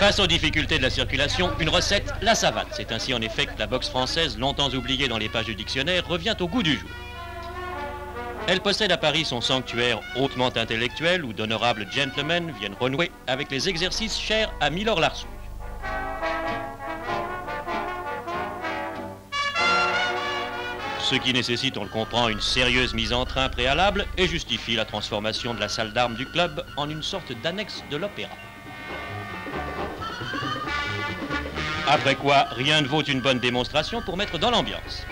Face aux difficultés de la circulation, une recette, la savate. C'est ainsi en effet que la boxe française, longtemps oubliée dans les pages du dictionnaire, revient au goût du jour. Elle possède à Paris son sanctuaire hautement intellectuel où d'honorables gentlemen viennent renouer avec les exercices chers à Milord Larsouille. Ce qui nécessite, on le comprend, une sérieuse mise en train préalable et justifie la transformation de la salle d'armes du club en une sorte d'annexe de l'opéra. Après quoi, rien ne vaut une bonne démonstration pour mettre dans l'ambiance.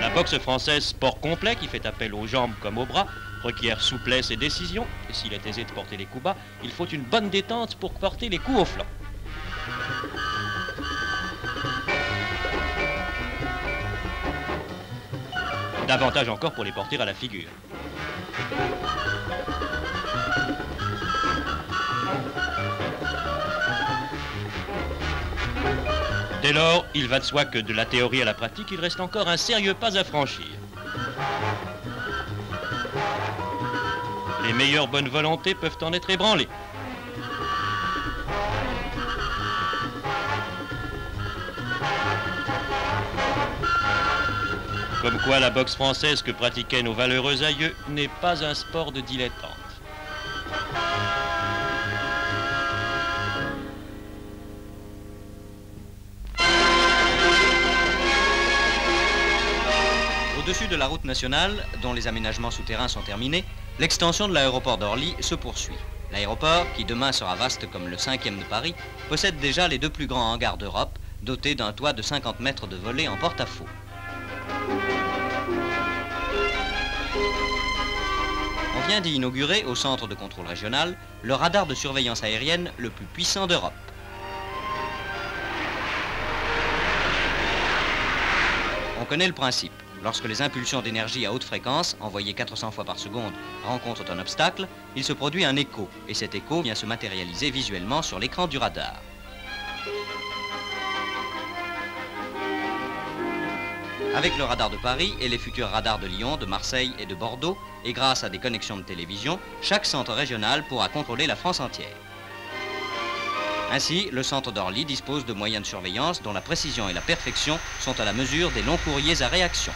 La boxe française, sport complet qui fait appel aux jambes comme aux bras, requiert souplesse et décision, et s'il est aisé de porter les coups bas, il faut une bonne détente pour porter les coups au flanc. Davantage encore pour les porter à la figure. Dès lors, il va de soi que de la théorie à la pratique, il reste encore un sérieux pas à franchir. Les meilleures bonnes volontés peuvent en être ébranlées. Comme quoi la boxe française que pratiquaient nos valeureux aïeux n'est pas un sport de dilettante. Au-dessus de la route nationale, dont les aménagements souterrains sont terminés, l'extension de l'aéroport d'Orly se poursuit. L'aéroport, qui demain sera vaste comme le 5e de Paris, possède déjà les 2 plus grands hangars d'Europe, dotés d'un toit de 50 mètres de volée en porte-à-faux. On vient d'y inaugurer, au centre de contrôle régional, le radar de surveillance aérienne le plus puissant d'Europe. On connaît le principe. Lorsque les impulsions d'énergie à haute fréquence, envoyées 400 fois par seconde, rencontrent un obstacle, il se produit un écho, et cet écho vient se matérialiser visuellement sur l'écran du radar. Avec le radar de Paris et les futurs radars de Lyon, de Marseille et de Bordeaux, et grâce à des connexions de télévision, chaque centre régional pourra contrôler la France entière. Ainsi, le centre d'Orly dispose de moyens de surveillance dont la précision et la perfection sont à la mesure des longs courriers à réaction.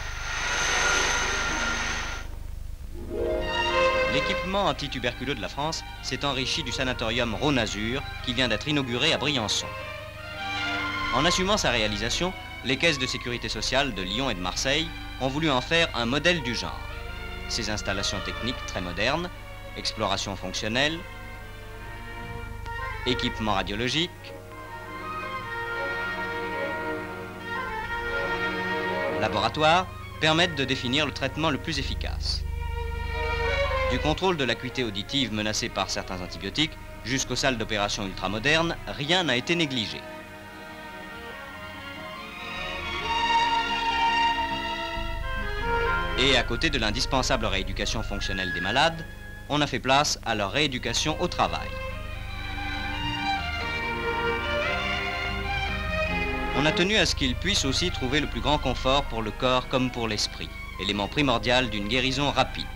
L'équipement antituberculeux de la France s'est enrichi du sanatorium Rhône-Azur qui vient d'être inauguré à Briançon. En assumant sa réalisation, les caisses de sécurité sociale de Lyon et de Marseille ont voulu en faire un modèle du genre. Ces installations techniques très modernes, exploration fonctionnelle, équipement radiologique, laboratoire, permettent de définir le traitement le plus efficace. Du contrôle de l'acuité auditive menacée par certains antibiotiques jusqu'aux salles d'opération ultramodernes, rien n'a été négligé. Et à côté de l'indispensable rééducation fonctionnelle des malades, on a fait place à leur rééducation au travail. On a tenu à ce qu'ils puissent aussi trouver le plus grand confort pour le corps comme pour l'esprit, élément primordial d'une guérison rapide.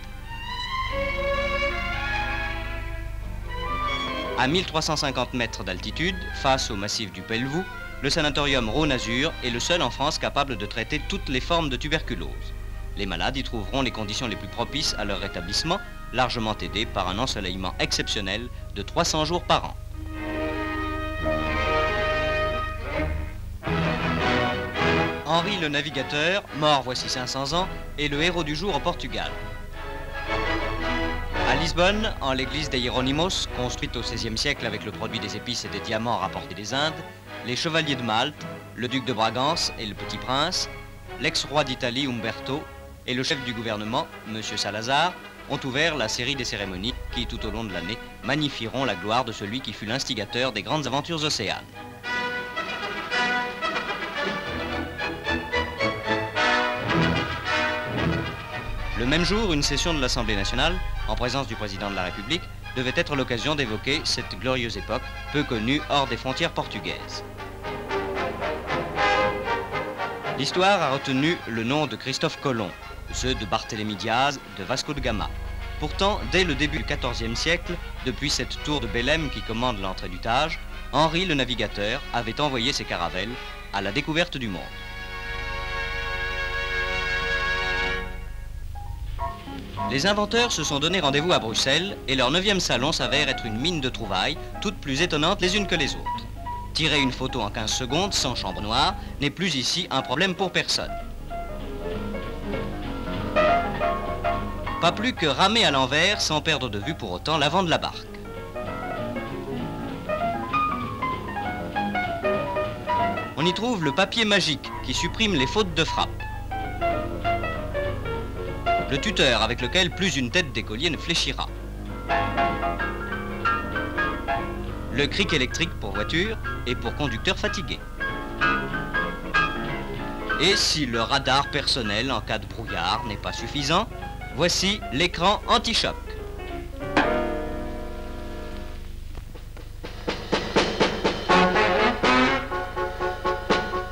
À 1350 mètres d'altitude, face au massif du Pelvoux, le sanatorium Rhône-Azur est le seul en France capable de traiter toutes les formes de tuberculose. Les malades y trouveront les conditions les plus propices à leur rétablissement, largement aidés par un ensoleillement exceptionnel de 300 jours par an. Henri le Navigateur, mort voici 500 ans, est le héros du jour au Portugal. À Lisbonne, en l'église des Hieronymus, construite au XVIe siècle avec le produit des épices et des diamants rapportés des Indes, les chevaliers de Malte, le duc de Bragance et le petit prince, l'ex-roi d'Italie Umberto et le chef du gouvernement, M. Salazar, ont ouvert la série des cérémonies qui, tout au long de l'année, magnifieront la gloire de celui qui fut l'instigateur des grandes aventures océanes. Le même jour, une session de l'Assemblée nationale, en présence du président de la République, devait être l'occasion d'évoquer cette glorieuse époque, peu connue hors des frontières portugaises. L'histoire a retenu le nom de Christophe Colomb, ceux de Barthélemy Diaz, de Vasco de Gama. Pourtant, dès le début du XIVe siècle, depuis cette tour de Belém qui commande l'entrée du Tage, Henri le navigateur avait envoyé ses caravelles à la découverte du monde. Les inventeurs se sont donné rendez-vous à Bruxelles et leur 9e salon s'avère être une mine de trouvailles, toutes plus étonnantes les unes que les autres. Tirer une photo en 15 secondes sans chambre noire n'est plus ici un problème pour personne. Pas plus que ramer à l'envers sans perdre de vue pour autant l'avant de la barque. On y trouve le papier magique qui supprime les fautes de frappe. Le tuteur avec lequel plus une tête d'écolier ne fléchira. Le cric électrique pour voiture et pour conducteur fatigué. Et si le radar personnel en cas de brouillard n'est pas suffisant, voici l'écran anti-choc.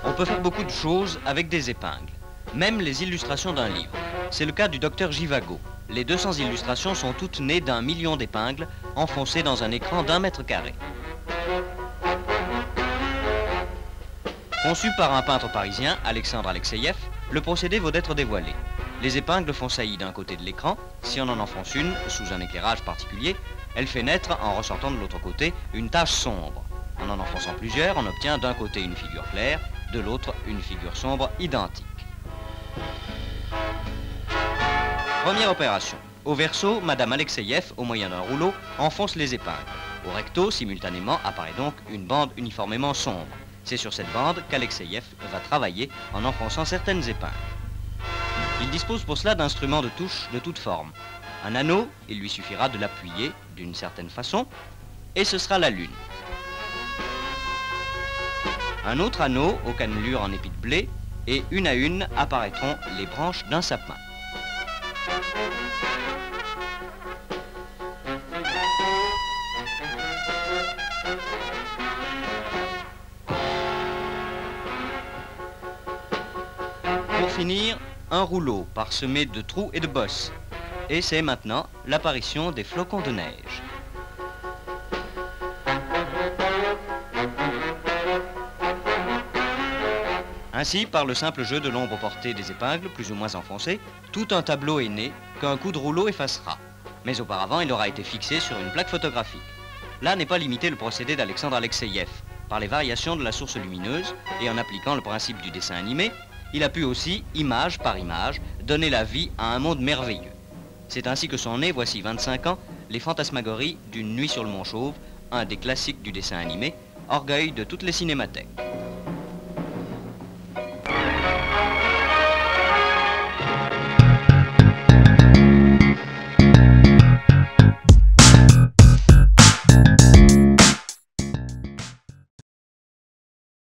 On peut faire beaucoup de choses avec des épingles, même les illustrations d'un livre. C'est le cas du docteur Givago. Les 200 illustrations sont toutes nées d'1 million d'épingles enfoncées dans un écran d'1 mètre carré. Conçu par un peintre parisien, Alexandre Alexeïev, le procédé vaut d'être dévoilé. Les épingles font saillie d'un côté de l'écran. Si on en enfonce une, sous un éclairage particulier, elle fait naître, en ressortant de l'autre côté, une tache sombre. En enfonçant plusieurs, on obtient d'un côté une figure claire, de l'autre une figure sombre identique. Première opération. Au verso, Madame Alexeïev, au moyen d'un rouleau, enfonce les épingles. Au recto, simultanément, apparaît donc une bande uniformément sombre. C'est sur cette bande qu'Alexeïev va travailler en enfonçant certaines épingles. Il dispose pour cela d'instruments de touche de toute forme. Un anneau, il lui suffira de l'appuyer d'une certaine façon, et ce sera la lune. Un autre anneau aux cannelures en épi de blé, et une à une apparaîtront les branches d'un sapin. Pour finir, un rouleau parsemé de trous et de bosses. Et c'est maintenant l'apparition des flocons de neige. Ainsi, par le simple jeu de l'ombre portée des épingles, plus ou moins enfoncées, tout un tableau est né qu'un coup de rouleau effacera. Mais auparavant, il aura été fixé sur une plaque photographique. Là n'est pas limité le procédé d'Alexandre Alexeïev. Par les variations de la source lumineuse et en appliquant le principe du dessin animé, il a pu aussi, image par image, donner la vie à un monde merveilleux. C'est ainsi que sont nées, voici 25 ans, les fantasmagories d'une nuit sur le Mont Chauve, un des classiques du dessin animé, orgueil de toutes les cinémathèques.